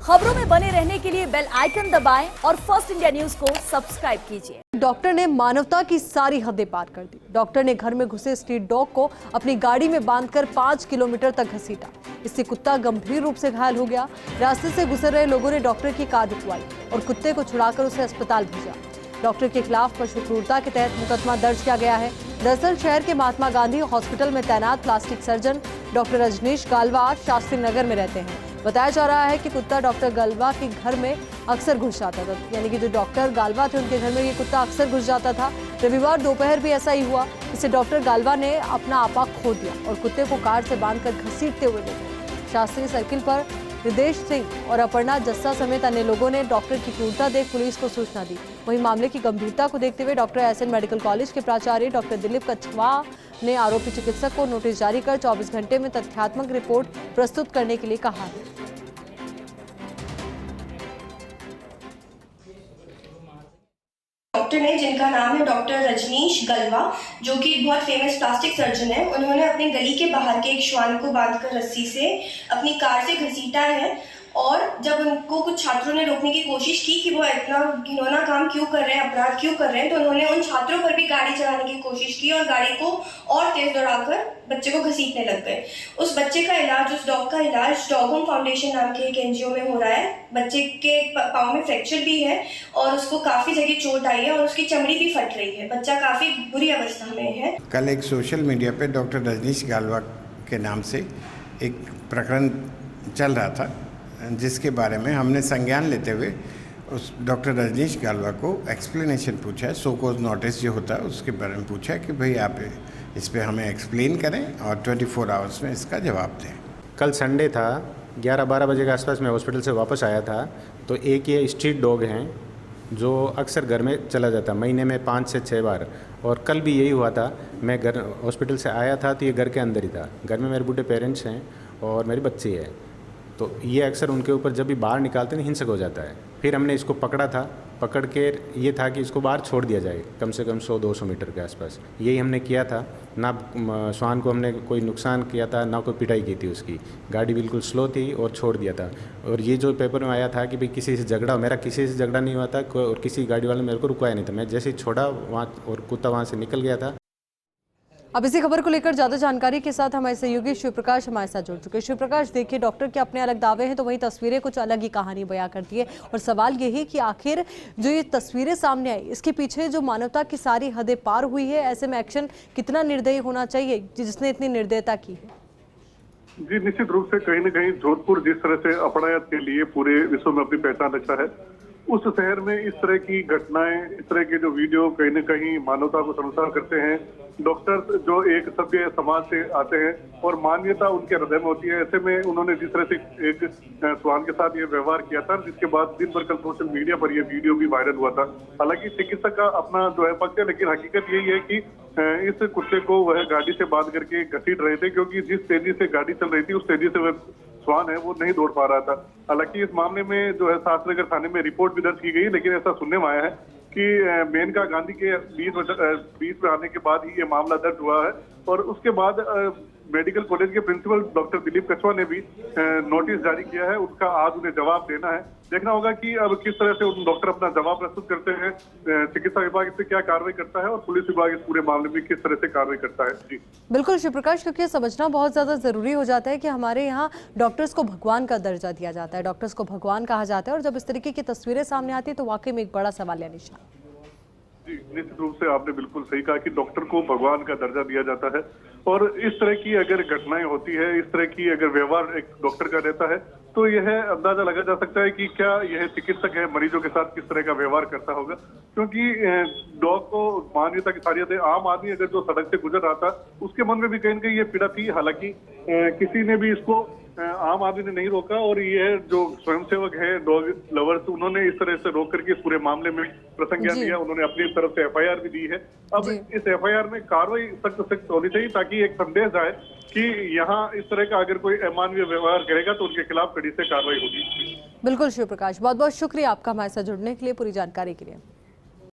खबरों में बने रहने के लिए बेल आइकन दबाएं और फर्स्ट इंडिया न्यूज को सब्सक्राइब कीजिए। डॉक्टर ने मानवता की सारी हदें पार कर दी। डॉक्टर ने घर में घुसे स्ट्रीट डॉग को अपनी गाड़ी में बांधकर 5 किलोमीटर तक घसीटा। इससे कुत्ता गंभीर रूप से घायल हो गया। रास्ते से गुजर रहे लोगों ने डॉक्टर की कार रुकवाई और कुत्ते को छुड़ाकर उसे अस्पताल भेजा। डॉक्टर के खिलाफ पशु क्रूरता के तहत मुकदमा दर्ज किया गया है। दरअसल शहर के महात्मा गांधी हॉस्पिटल में तैनात plastic surgeon doctor Rajneesh Galwa Shastri Nagar में रहते हैं। बताया जा रहा है कि कुत्ता डॉक्टर गालवा के घर में अक्सर घुस जाता था, यानी कि जो डॉक्टर गालवा थे उनके घर में ये कुत्ता अक्सर घुस जाता था। रविवार दोपहर भी ऐसा ही हुआ। इससे डॉक्टर गालवा ने अपना आपा खो दिया और कुत्ते को कार से बांधकर घसीटते हुए ले गए। शास्त्री सर्किल पर हृदेश सिंह और अपर्णा जस्सा समेत अन्य लोगों ने डॉक्टर की क्रूरता देख पुलिस को सूचना दी। वहीं मामले की गंभीरता को देखते हुए डॉक्टर एसएन मेडिकल कॉलेज के प्राचार्य डॉक्टर दिलीप कछवा ने आरोपी चिकित्सक को नोटिस जारी कर 24 घंटे में तथ्यात्मक रिपोर्ट प्रस्तुत करने के लिए कहा है। डॉक्टर ने, जिनका नाम है डॉक्टर रजनीश गलवा, जो कि एक बहुत फेमस प्लास्टिक सर्जन है, उन्होंने अपने गली के बाहर के एक श्वान को बांधकर रस्सी से अपनी कार से घसीटा है। और जब उनको कुछ छात्रों ने रोकने की कोशिश की कि वो इतना घिनौना काम क्यों कर रहे हैं, अपराध क्यों कर रहे हैं, तो उन्होंने उन छात्रों पर भी गाड़ी चलाने की कोशिश की और गाड़ी को और तेज दौड़ाकर बच्चे को घसीटने लग गए। उस बच्चे का इलाज, उस डॉग का इलाज डॉग होम फाउंडेशन नाम के एक एनजीओ में हो रहा है। बच्चे के पाँव में फ्रैक्चर भी है और उसको काफ़ी जगह चोट आई है और उसकी चमड़ी भी फट रही है। बच्चा काफ़ी बुरी अवस्था में है। कल एक सोशल मीडिया पे डॉक्टर रजनीश गालवा के नाम से एक प्रकरण चल रहा था, जिसके बारे में हमने संज्ञान लेते हुए उस डॉक्टर रजनीश गालवा को एक्सप्लेनेशन पूछा है। सो कोज नोटिस जो होता है उसके बारे में पूछा है कि भाई आप इस पे हमें एक्सप्लेन करें और 24 आवर्स में इसका जवाब दें। कल संडे था, 11-12 बजे के आसपास मैं हॉस्पिटल से वापस आया था, तो एक ये स्ट्रीट डॉग हैं जो अक्सर घर में चला जाता, महीने में 5 से 6 बार। और कल भी यही हुआ था। मैं घर हॉस्पिटल से आया था तो ये घर के अंदर ही था। घर में मेरे बूढ़े पेरेंट्स हैं और मेरी बच्ची है, तो ये अक्सर उनके ऊपर जब भी बाहर निकालते हैं हिंसक हो जाता है। फिर हमने इसको पकड़ा था, पकड़ के ये था कि इसको बाहर छोड़ दिया जाए कम से कम 100-200 मीटर के आसपास। यही हमने किया था। ना श्वान को हमने कोई नुकसान किया था, ना कोई पिटाई की थी उसकी। गाड़ी बिल्कुल स्लो थी और छोड़ दिया था। और ये जो पेपर में आया था कि भाई किसी से झगड़ा, मेरा किसी से झगड़ा नहीं हुआ था और किसी गाड़ी वाले ने मेरे को रुकवाया नहीं था। मैं जैसे ही छोड़ा वहाँ और कुत्ता वहाँ से निकल गया था। अब इसी खबर को लेकर ज्यादा जानकारी के साथ हमारे सहयोगी शिव प्रकाश हमारे साथ जुड़ चुके हैं। शिव प्रकाश, देखिए डॉक्टर के अपने अलग दावे हैं तो वहीं तस्वीरें कुछ अलग ही कहानी बयां करती है और सवाल यही कि आखिर जो ये तस्वीरें सामने आई इसके पीछे जो मानवता की सारी हदें पार हुई है, ऐसे में एक्शन कितना निर्दयी होना चाहिए जिसने इतनी निर्दयता की है? जी, निश्चित रूप से कहीं न कहीं जोधपुर जिस तरह से अपराध के लिए पूरे विश्व में अपनी पहचान रखा है, उस शहर में इस तरह की घटनाएं, इस तरह के जो वीडियो कहीं न कहीं मानवता को शर्मसार करते हैं। डॉक्टर जो एक सभ्य समाज से आते हैं और मानवीयता उनके हृदय में होती है, ऐसे में उन्होंने जिस तरह से एक श्वान के साथ ये व्यवहार किया था, जिसके बाद दिन भर कल सोशल मीडिया पर ये वीडियो भी वायरल हुआ था। हालांकि चिकित्सक का अपना जो है पक्ष है, लेकिन हकीकत यही है कि इस कुत्ते को वह गाड़ी से बांध करके घसीट रहे थे, क्योंकि जिस तेजी से गाड़ी चल रही थी उस तेजी से वह श्वान है वो नहीं दौड़ पा रहा था। हालांकि इस मामले में जो है शास्त्रीनगर थाने में रिपोर्ट भी दर्ज की गई, लेकिन ऐसा सुनने में आया है कि मेनका गांधी के बीच में आने के बाद ही ये मामला दर्ज हुआ है। और उसके बाद मेडिकल कॉलेज के प्रिंसिपल डॉक्टर दिलीप कछवा ने भी नोटिस जारी किया है। उनका आज उन्हें जवाब देना है। देखना होगा कि अब किस तरह से उन डॉक्टर अपना जवाब प्रस्तुत करते हैं, चिकित्सा विभाग इस पे क्या कार्रवाई करता है और पुलिस विभाग इस पूरे मामले में किस तरह से कार्रवाई करता है। जी बिल्कुल शिव प्रकाश, क्योंकि समझना बहुत ज्यादा जरूरी हो जाता है कि हमारे यहाँ डॉक्टर्स को भगवान का दर्जा दिया जाता है, डॉक्टर्स को भगवान कहा जाता है, और जब इस तरीके की तस्वीरें सामने आती है तो वाकई में एक बड़ा सवाल है निशान। जी, निश्चित रूप से आपने बिल्कुल सही कहा कि डॉक्टर को भगवान का दर्जा दिया जाता है। और इस तरह की अगर घटनाएं होती है, इस तरह की अगर व्यवहार एक डॉक्टर का रहता है, तो यह अंदाजा लगा जा सकता है कि क्या यह चिकित्सक है मरीजों के साथ किस तरह का व्यवहार करता होगा। क्योंकि डॉग को मानवीयता की सारी हदें, आम आदमी अगर जो सड़क से गुजर रहा था उसके मन में भी कहीं न कहीं ये पीड़ा थी। हालांकि किसी ने भी इसको, आम आदमी ने नहीं रोका और ये जो स्वयंसेवक है डॉग लवर्स, उन्होंने इस तरह से रोक करके इस पूरे मामले में प्रसंज्ञान लिया। उन्होंने अपनी तरफ से एफआईआर भी दी है। अब इस एफआईआर में कार्रवाई सख्त होनी चाहिए ताकि एक संदेश जाए कि यहाँ इस तरह का अगर कोई अमानवीय व्यवहार करेगा तो उनके खिलाफ कड़ी से कार्रवाई होगी। बिल्कुल शिव प्रकाश, बहुत बहुत शुक्रिया आपका हमारे साथ जुड़ने के लिए, पूरी जानकारी के लिए।